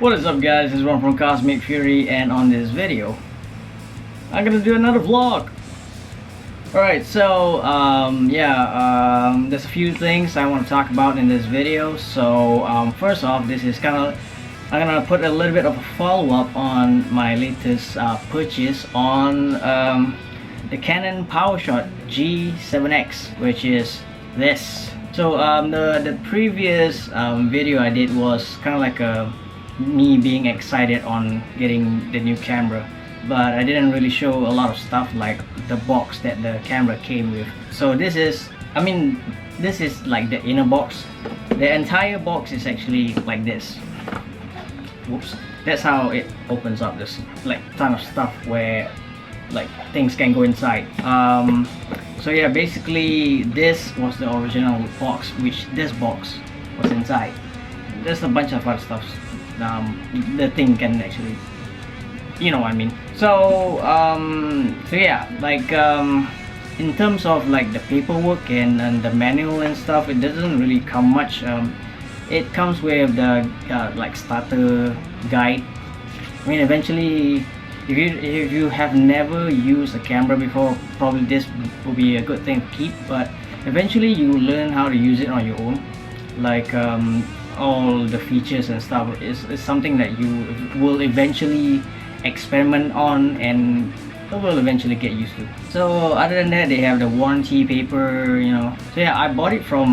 What is up, guys? This is Ron from Cosmic Fury, and on this video I'm gonna do another vlog. Alright, so there's a few things I want to talk about in this video. So first off, this is I'm gonna put a little bit of a follow-up on my latest purchase on the Canon PowerShot G7X, which is this. So the previous video I did was kind of like me being excited on getting the new camera, but I didn't really show a lot of stuff like the box that the camera came with. So this is like the inner box. The entire box is actually like this. Whoops. That's how it opens up. There's like ton of stuff where like things can go inside. So yeah, basically this was the original box, which this box was inside. There's a bunch of other stuff the thing can actually, you know what I mean. So yeah, like in terms of like the paperwork and the manual and stuff, it doesn't really come much. It comes with the like starter guide. I mean, eventually if you have never used a camera before, probably this will be a good thing to keep, but eventually you learn how to use it on your own. Like all the features and stuff is something that you will eventually experiment on and will eventually get used to. So other than that, they have the warranty paper, you know. So yeah, I bought it from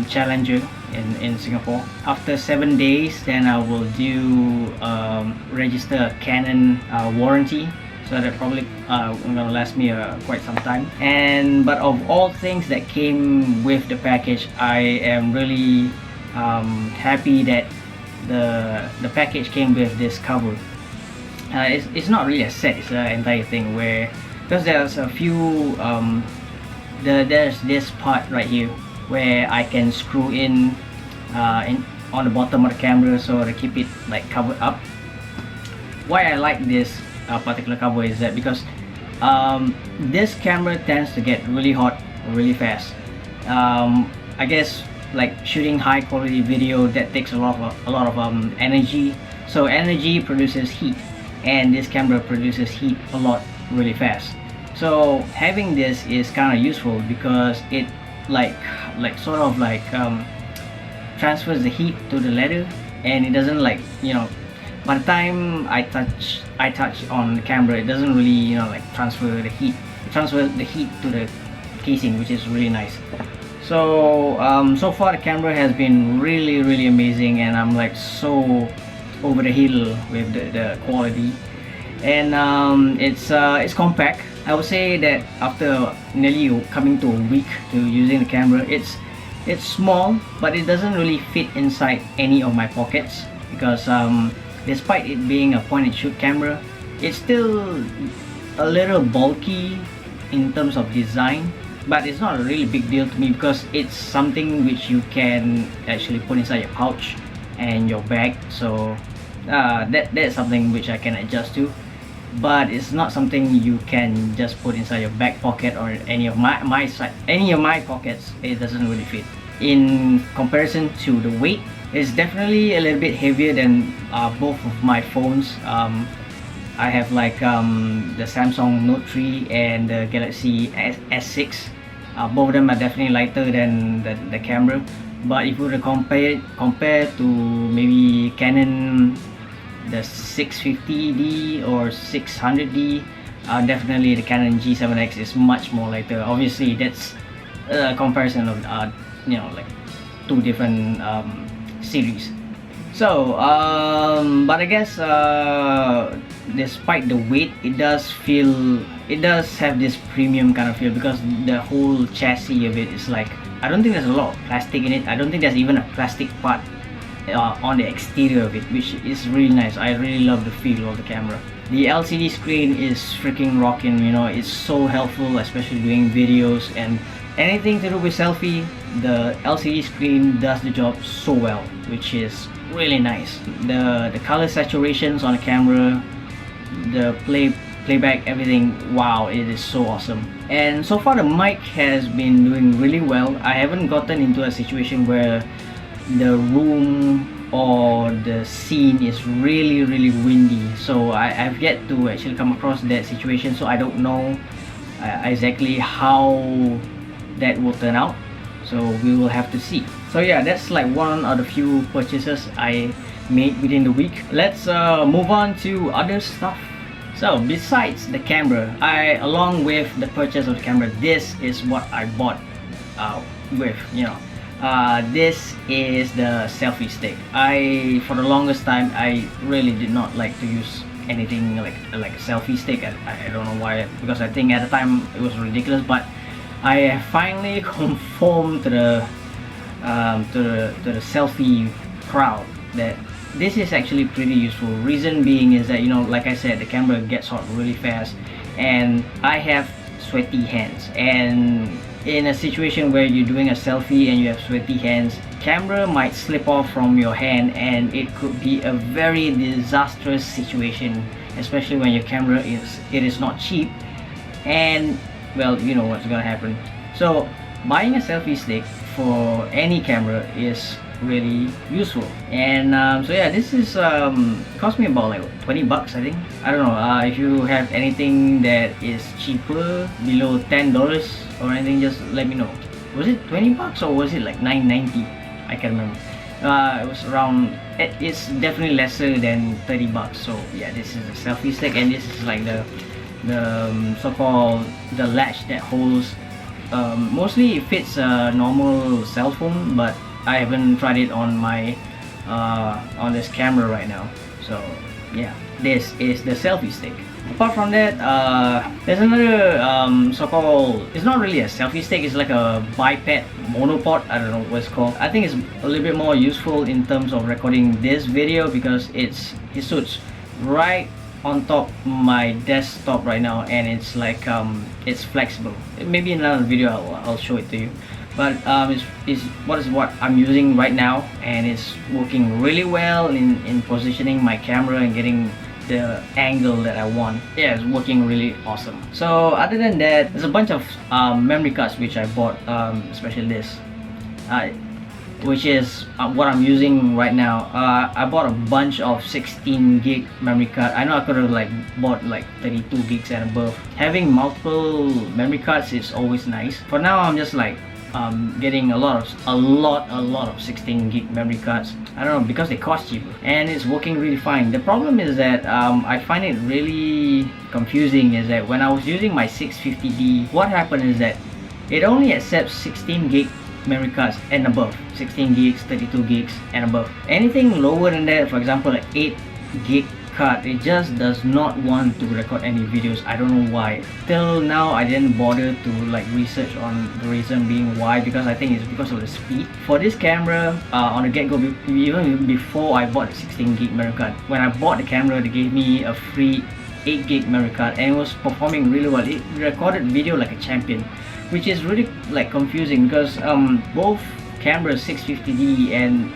Challenger in Singapore. After 7 days, then I will do register a Canon warranty, so that probably gonna last me quite some time. But of all things that came with the package, I am really happy that the package came with this cover. It's not really a set, it's an entire thing, where because there's a few there's this part right here where I can screw in on the bottom of the camera, so to keep it like covered up. Why I like this particular cover is that because this camera tends to get really hot really fast. I guess like shooting high quality video, that takes a lot of energy. So energy produces heat, and this camera produces heat a lot really fast. So having this is kind of useful because it like sort of like transfers the heat to the leather, and it doesn't, like, you know, by the time I touch on the camera, it doesn't really, you know, like transfer the heat. It transfers the heat to the casing, which is really nice. So so far the camera has been really amazing, and I'm like so over the hill with the quality. And it's compact. I would say that after nearly coming to a week to using the camera, it's small, but it doesn't really fit inside any of my pockets, because despite it being a point and shoot camera, it's still a little bulky in terms of design. But it's not a really big deal to me, because it's something which you can actually put inside your pouch and your bag. So that's something which I can adjust to, but it's not something you can just put inside your back pocket or any of my pockets. It doesn't really fit. In comparison to the weight, it's definitely a little bit heavier than both of my phones. I have like the Samsung Note 3 and the Galaxy S6. Both of them are definitely lighter than the camera. But if you were to compare to maybe Canon, the 650D or 600D, definitely the Canon G7X is much more lighter. Obviously, that's a comparison of you know, like two different series. So but I guess despite the weight, it does have this premium kind of feel, because the whole chassis of it is like, I don't think there's a lot of plastic in it. I don't think there's even a plastic part on the exterior of it, which is really nice. I really love the feel of the camera. The LCD screen is freaking rocking, you know. It's so helpful, especially doing videos and anything to do with selfie. The LCD screen does the job so well, which is really nice. The color saturations on the camera, the playback, everything, wow, it is so awesome. And so far the mic has been doing really well. I haven't gotten into a situation where the room or the scene is really windy. So I've yet to actually come across that situation, so I don't know exactly how that will turn out, so we will have to see. So yeah, that's like one of the few purchases I made within the week. Let's move on to other stuff. So besides the camera, along with the purchase of the camera, this is what I bought with, this is the selfie stick. For the longest time, I really did not like to use anything like a selfie stick. I don't know why, because I think at the time it was ridiculous, but I finally conformed to the selfie crowd that this is actually pretty useful. Reason being is that, like I said, the camera gets hot really fast, and I have sweaty hands, and in a situation where you're doing a selfie and you have sweaty hands, camera might slip off from your hand, and it could be a very disastrous situation, especially when your camera is not cheap, and well, you know what's gonna happen. So buying a selfie stick for any camera is really useful. And so yeah, this is cost me about like 20 bucks, I think. I don't know, if you have anything that is cheaper, below $10 or anything, just let me know. Was it 20 bucks or was it like $9.90? I can't remember. It was around, it's definitely lesser than 30 bucks. So yeah, this is a selfie stick, and this is like the so-called the latch that holds, mostly it fits a normal cell phone, but I haven't tried it on my on this camera right now. So yeah, this is the selfie stick. Apart from that, there's another so-called, it's not really a selfie stick, it's like a biped monopod. I don't know what it's called. I think it's a little bit more useful in terms of recording this video because it suits right on top my desktop right now, and it's like it's flexible. Maybe in another video I'll show it to you, but it's what I'm using right now, and it's working really well in positioning my camera and getting the angle that I want. Yeah, it's working really awesome. So other than that, there's a bunch of memory cards which I bought, especially this, which is what I'm using right now. I bought a bunch of 16 gig memory card. I know I could have like bought like 32 gigs and above. Having multiple memory cards is always nice. For now, I'm just like getting a lot of 16 gig memory cards. I don't know, because they cost cheaper, and it's working really fine. The problem is that I find it really confusing is that when I was using my 650D, what happened is that it only accepts 16 gig memory cards and above, 16 gigs, 32 gigs and above. Anything lower than that, for example like 8 gig card, it just does not want to record any videos. I don't know why. Till now I didn't bother to like research on the reason being why, because I think it's because of the speed. For this camera, on the get-go, even before I bought the 16 gig memory card, when I bought the camera they gave me a free 8 gig memory card, and it was performing really well. It recorded video like a champion, which is really like confusing because both cameras, 650D and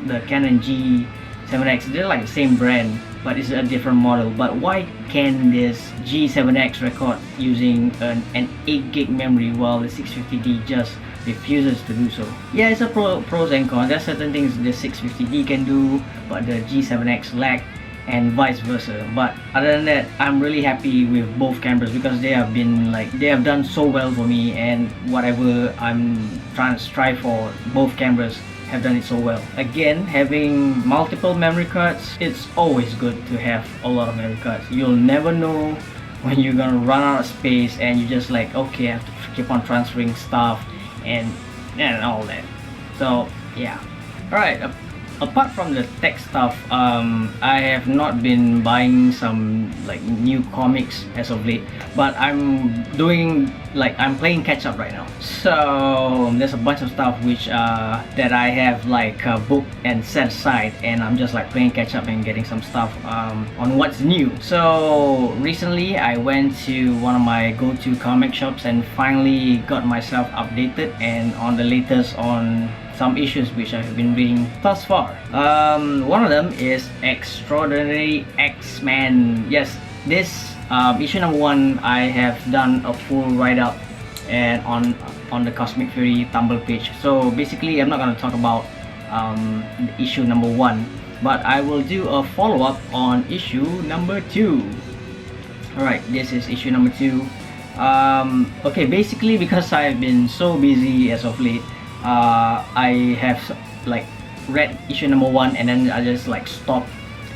the Canon G7X, they're like the same brand, but it's a different model. But why can this G7X record using an 8 gig memory while the 650D just refuses to do so? Yeah, it's a pros and cons. There's certain things the 650D can do, but the G7X lack, and vice versa. But other than that, I'm really happy with both cameras because they have done so well for me, and whatever I'm trying to strive for, both cameras have done it so well. Again, having multiple memory cards, it's always good to have a lot of memory cards. You'll never know when you're gonna run out of space, and you're just like, okay, I have to keep on transferring stuff and all that. So yeah. Alright, apart from the tech stuff, I have not been buying some like new comics as of late, but I'm playing catch up right now. So there's a bunch of stuff which that I have like booked and set aside, and I'm just like playing catch up and getting some stuff on what's new. So recently I went to one of my go-to comic shops and finally got myself updated and on the latest on some issues which I have been reading thus far. One of them is Extraordinary X-Men. Yes, this issue number 1, I have done a full write-up and on the Cosmic Fury Tumblr page. So basically, I'm not going to talk about issue number 1, but I will do a follow-up on issue number 2. Alright, this is issue number 2. Okay, basically because I've been so busy as of late, I have like read issue number 1 and then I just like stopped,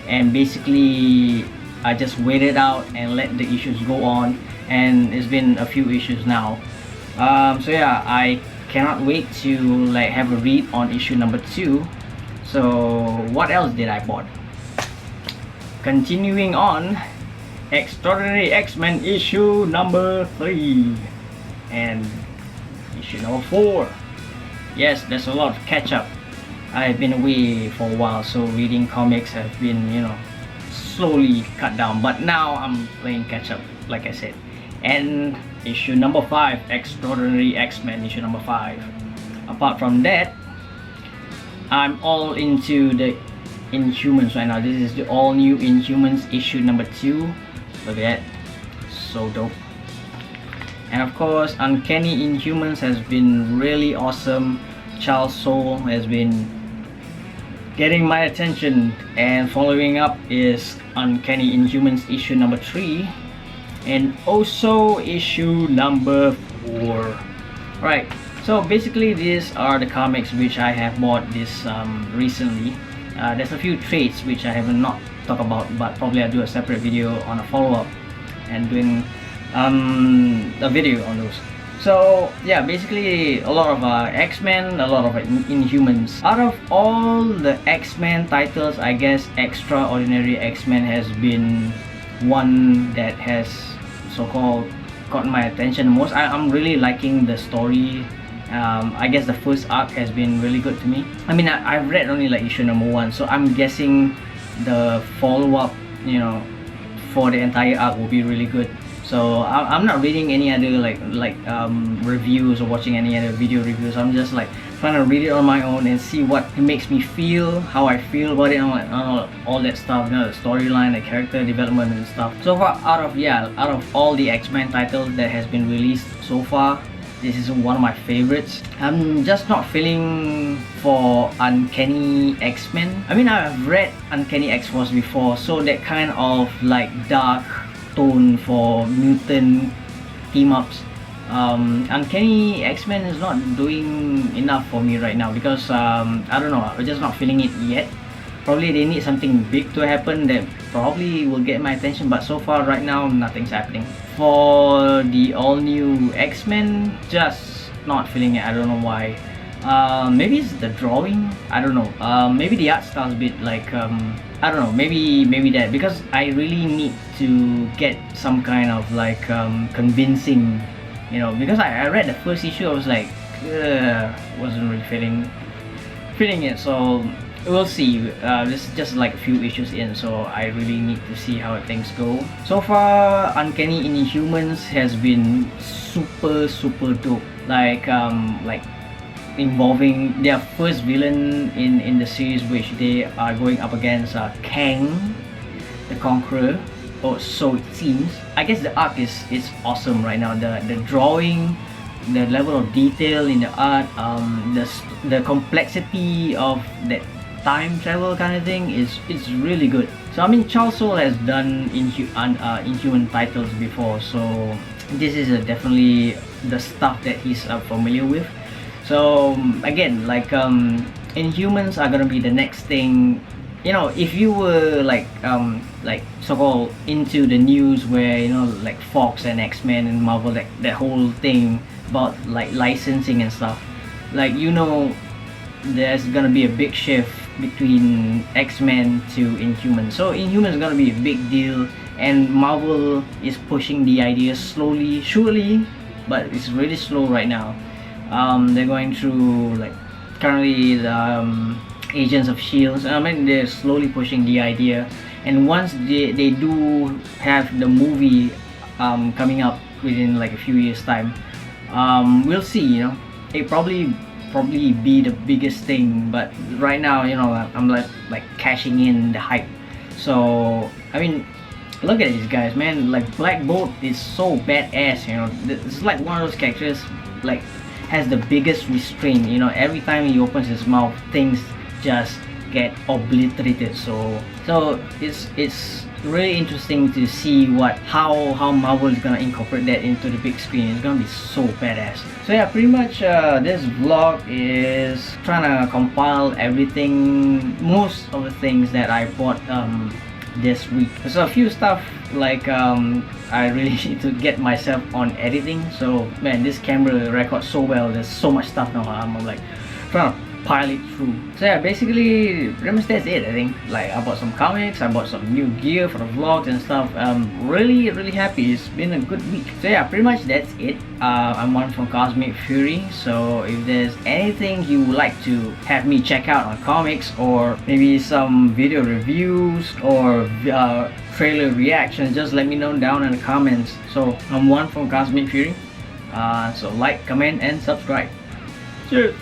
and basically I just waited out and let the issues go on, and it's been a few issues now. So yeah, I cannot wait to like have a read on issue number 2. So what else did I bought? Continuing on, Extraordinary X-Men issue number 3 and issue number 4. Yes, there's a lot of catch up. I've been away for a while, so reading comics have been, you know, slowly cut down, but now I'm playing catch up, like I said. And issue number 5, Extraordinary X-Men issue number 5. Apart from that, I'm all into the Inhumans right now. This is the all new Inhumans issue number 2. Look at that, so dope. And of course, Uncanny Inhumans has been really awesome. Charles Soule has been getting my attention, and following up is Uncanny Inhumans issue number 3 and also issue number 4. Right, so basically these are the comics which I have bought this recently. There's a few trades which I have not talked about, but probably I'll do a separate video on a follow-up and doing a video on those. So yeah, basically a lot of X-Men, a lot of Inhumans. Out of all the X-Men titles, I guess Extraordinary X-Men has been one that has so-called gotten my attention the most. I'm really liking the story. I guess the first arc has been really good to me. I mean, I've read only like issue number 1, so I'm guessing the follow-up, you know, for the entire arc will be really good. So I'm not reading any other reviews or watching any other video reviews. I'm just like trying to read it on my own and see what it makes me feel, how I feel about it, and all that stuff, you know, the storyline, the character development and stuff. So far, out of all the X-Men titles that has been released so far, this is one of my favorites. I'm just not feeling for Uncanny X-Men. I mean, I've read Uncanny X-Force before, so that kind of like dark tone for mutant team-ups. Uncanny X-Men is not doing enough for me right now because I don't know, I'm just not feeling it yet. Probably they need something big to happen that probably will get my attention, but so far right now nothing's happening. For the all new X-Men, just not feeling it. I don't know why. Maybe it's the drawing, I don't know. Maybe the art style's a bit like I don't know, maybe that, because I really need to get some kind of like convincing, you know, because I read the first issue, I was like wasn't really feeling it. So we'll see. This is just like a few issues in, so I really need to see how things go. So far, Uncanny Inhumans has been super dope. Like involving their first villain in the series, which they are going up against Kang the Conqueror, or so it seems. I guess the art is awesome right now. The drawing, the level of detail in the art, the complexity of that time travel kind of thing is really good. So I mean, Charles Soule has done Inhuman titles before, so this is definitely the stuff that he's familiar with. So again, like Inhumans are gonna be the next thing. You know, if you were like so-called into the news where, you know, like Fox and X-Men and Marvel, like that whole thing about like licensing and stuff, like, you know, there's gonna be a big shift between X-Men to Inhumans. So Inhumans is gonna be a big deal, and Marvel is pushing the idea slowly, surely, but it's really slow right now. They're going through like currently the Agents of S.H.I.E.L.D. I mean, they're slowly pushing the idea, and once they do have the movie coming up within like a few years time, we'll see, you know, it probably be the biggest thing. But right now, you know, I'm like cashing in the hype. So I mean, look at these guys, man. Like Black Bolt is so badass, you know. It's like one of those characters like has the biggest restraint, you know. Every time he opens his mouth, things just get obliterated. So it's really interesting to see how Marvel is gonna incorporate that into the big screen. It's gonna be so badass. So yeah, pretty much this vlog is trying to compile everything, most of the things that I bought this week. So a few stuff like I really need to get myself on editing. So man, this camera records so well. There's so much stuff now. I'm like trying to pile it through. So yeah, basically pretty much that's it. I think like I bought some comics, I bought some new gear for the vlogs and stuff. Really happy. It's been a good week. So yeah, pretty much that's it. I'm one from Cosmic Fury. So if there's anything you would like to have me check out on comics, or maybe some video reviews or trailer reactions, just let me know down in the comments. So I'm one from Cosmic Fury. So like, comment and subscribe. Cheers.